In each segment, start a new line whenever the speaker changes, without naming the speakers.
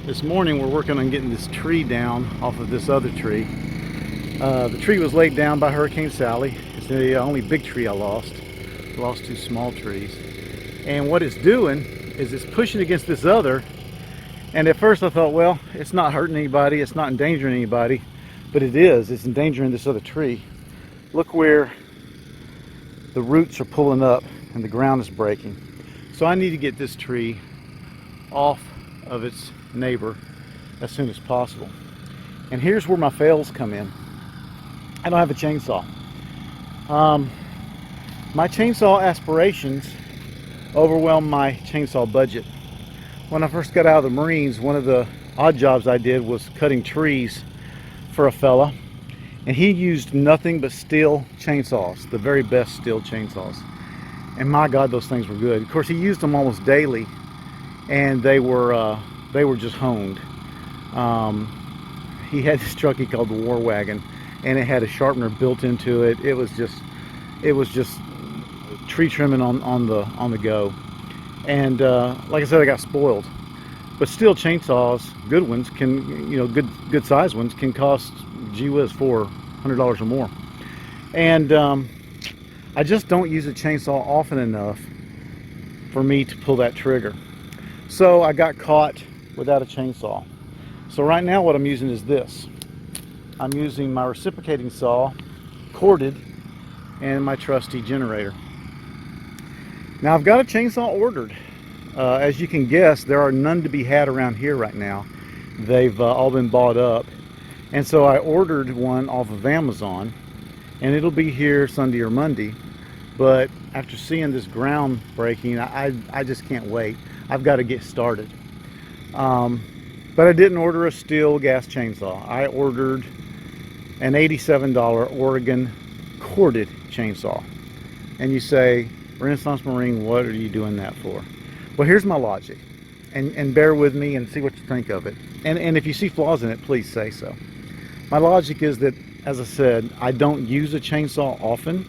This morning we're working on getting this tree down off of this other tree. The tree was laid down by Hurricane Sally. It's the only big tree I lost. Lost two small trees. And what it's doing is it's pushing against this other. And at first I thought, well, it's not hurting anybody, it's not endangering anybody, but it is. It's endangering this other tree. Look where the roots are pulling up and the ground is breaking. So I need to get this tree off of its neighbor as soon as possible. And here's where my fails come in. I don't have a chainsaw. My chainsaw aspirations overwhelm my chainsaw budget. When I first got out of the Marines, one of the odd jobs I did was cutting trees for a fella, and he used nothing but steel chainsaws, the very best steel chainsaws. And my God, those things were good. Of course, he used them almost daily, and they were just honed. He had this truck he called the War Wagon, and it had a sharpener built into it. It was just tree trimming on the go. And like I said, I got spoiled. But steel chainsaws, good ones, can, good size ones can cost, gee whiz, $400 or more. And I just don't use a chainsaw often enough for me to pull that trigger. So I got caught without a chainsaw. So right now what I'm using is this. I'm using my reciprocating saw, corded, and my trusty generator. Now I've got a chainsaw ordered. As you can guess, there are none to be had around here right now. They've all been bought up. And so I ordered one off of Amazon, and it'll be here Sunday or Monday. But after seeing this ground breaking, I just can't wait. I've got to get started. But I didn't order a steel gas chainsaw. I ordered an $87 Oregon corded chainsaw. And you say, Renaissance Marine, what are you doing that for? Well, here's my logic, and bear with me and see what you think of it. And if you see flaws in it, please say so. My logic is that, as I said, I don't use a chainsaw often.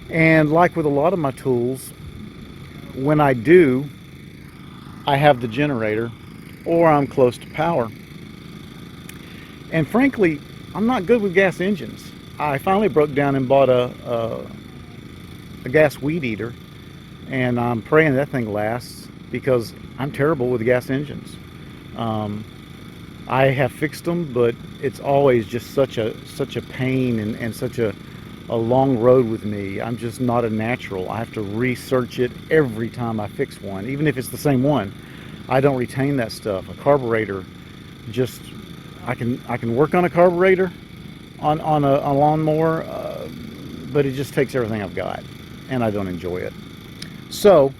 And like with a lot of my tools, when I do, I have the generator or I'm close to power. And frankly, I'm not good with gas engines. I finally broke down and bought a gas weed eater, and I'm praying that thing lasts because I'm terrible with gas engines. I have fixed them, but it's always just such a pain and such a long road with me. I'm just not a natural. I have to research it every time I fix one, even if it's the same one. I don't retain that stuff. A carburetor, just I can work on a carburetor on a lawnmower, but it just takes everything I've got, and I don't enjoy it. So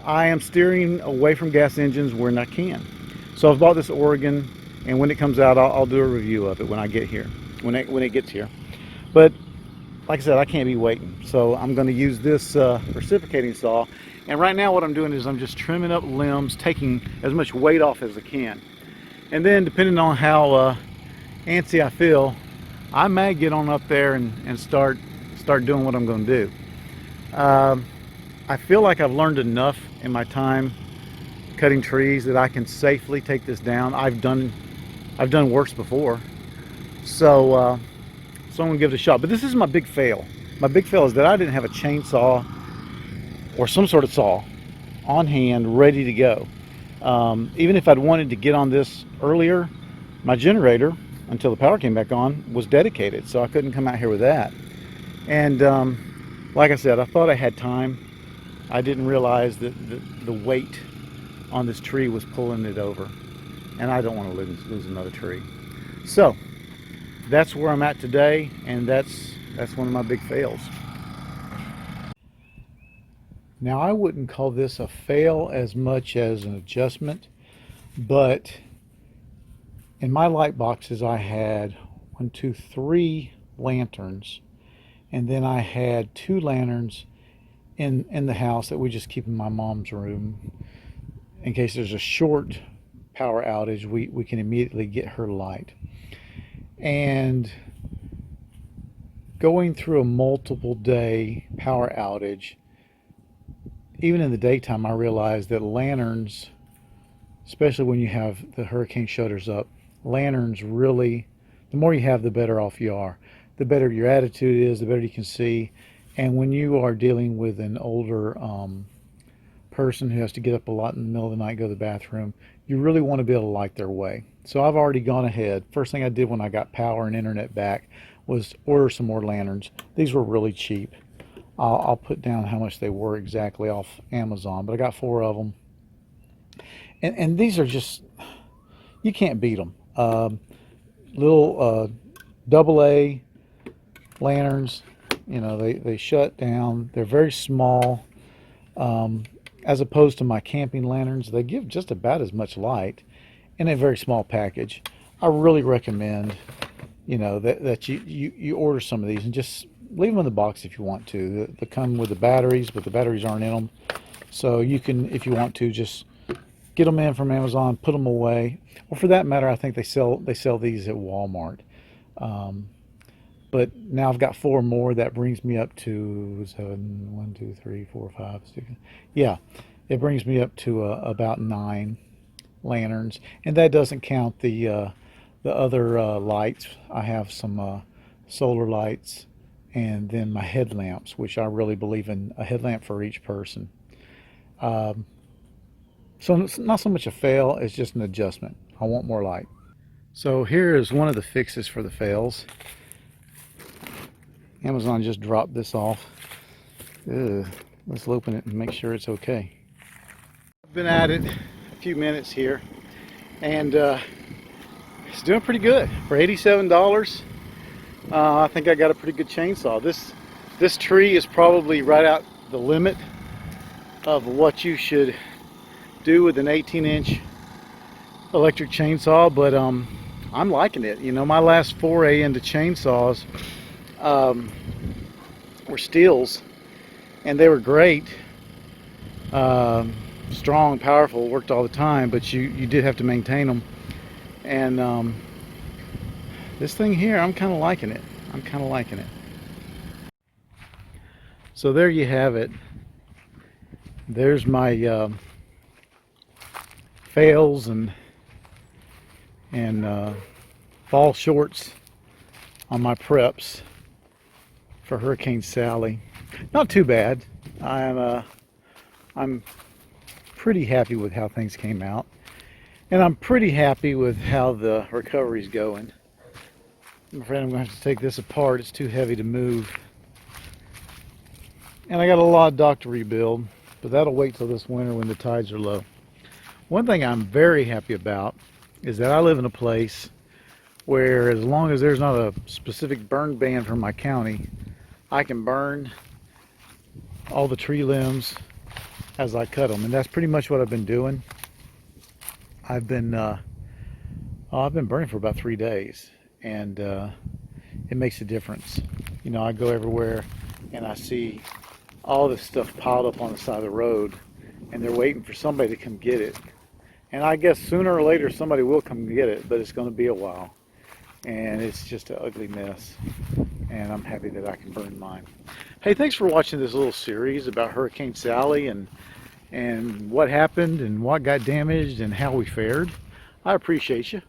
I am steering away from gas engines when I can. So I've bought this Oregon, and when it comes out, I'll do a review of it when I get here, when it gets here. But like I said, I can't be waiting. So I'm going to use this reciprocating saw. And right now what I'm doing is I'm just trimming up limbs, taking as much weight off as I can. And then depending on how antsy I feel, I may get on up there and start doing what I'm going to do. I feel like I've learned enough in my time cutting trees that I can safely take this down. I've done worse before. So I'm going to give it a shot. But this is my big fail. My big fail is that I didn't have a chainsaw or some sort of saw on hand ready to go. Even if I'd wanted to get on this earlier, my generator, until the power came back on, was dedicated, so I couldn't come out here with that. And like I said, I thought I had time. I didn't realize that the weight on this tree was pulling it over, and I don't want to lose another tree. So that's where I'm at today, and that's one of my big fails. Now, I wouldn't call this a fail as much as an adjustment, but in my light boxes I had 3 lanterns, and then I had 2 lanterns in the house that we just keep in my mom's room in case there's a short power outage. We can immediately get her light. And going through a multiple day power outage, even in the daytime, I realized that lanterns especially when you have the hurricane shutters up. Lanterns really, the more you have, the better off you are. The better your attitude is, the better you can see. And when you are dealing with an older person who has to get up a lot in the middle of the night, go to the bathroom, you really want to be able to light their way. So I've already gone ahead. First thing I did when I got power and internet back was order some more lanterns. These were really cheap. I'll put down how much they were exactly off Amazon, but I got 4 of them. And these are just, you can't beat them. Little AA lanterns, you know, they shut down. They're very small. As opposed to my camping lanterns, they give just about as much light in a very small package. I really recommend, you know, that you order some of these and just leave them in the box if you want to. They come with the batteries, but the batteries aren't in them. So you can, if you want to, just get them in from Amazon, put them away. Or for that matter, I think they sell these at Walmart. But now I've got 4 more. That brings me up to 7, 1, 2, 3, 4, 5, 6. Yeah, it brings me up to about 9 lanterns, and that doesn't count the other lights. I have some solar lights, and then my headlamps, which I really believe in a headlamp for each person. So it's not so much a fail, it's just an adjustment. I want more light. So here is one of the fixes for the fails. Amazon just dropped this off. Ugh. Let's open it and make sure it's okay. I've been at it a few minutes here, and it's doing pretty good. For $87, I think I got a pretty good chainsaw. This tree is probably right out the limit of what you should do with an 18-inch electric chainsaw, but I'm liking it. You know, my last foray into chainsaws were Stihl's, and they were great, strong, powerful, worked all the time, but you did have to maintain them. And this thing here, I'm kind of liking it. So there you have it. There's my fails and fall shorts on my preps for Hurricane Sally. Not too bad. I'm pretty happy with how things came out, and I'm pretty happy with how the recovery's going. I'm afraid I'm going to have to take this apart. It's too heavy to move, and I got a lot of dock to rebuild, but that'll wait till this winter when the tides are low. One thing I'm very happy about is that I live in a place where, as long as there's not a specific burn ban from my county, I can burn all the tree limbs as I cut them, and that's pretty much what I've been doing. I've been burning for about 3 days, and it makes a difference. You know, I go everywhere and I see all this stuff piled up on the side of the road, and they're waiting for somebody to come get it. And I guess sooner or later somebody will come get it, but it's going to be a while, and it's just an ugly mess. And I'm happy that I can burn mine. Hey, thanks for watching this little series about Hurricane Sally and what happened and what got damaged and how we fared. I appreciate you.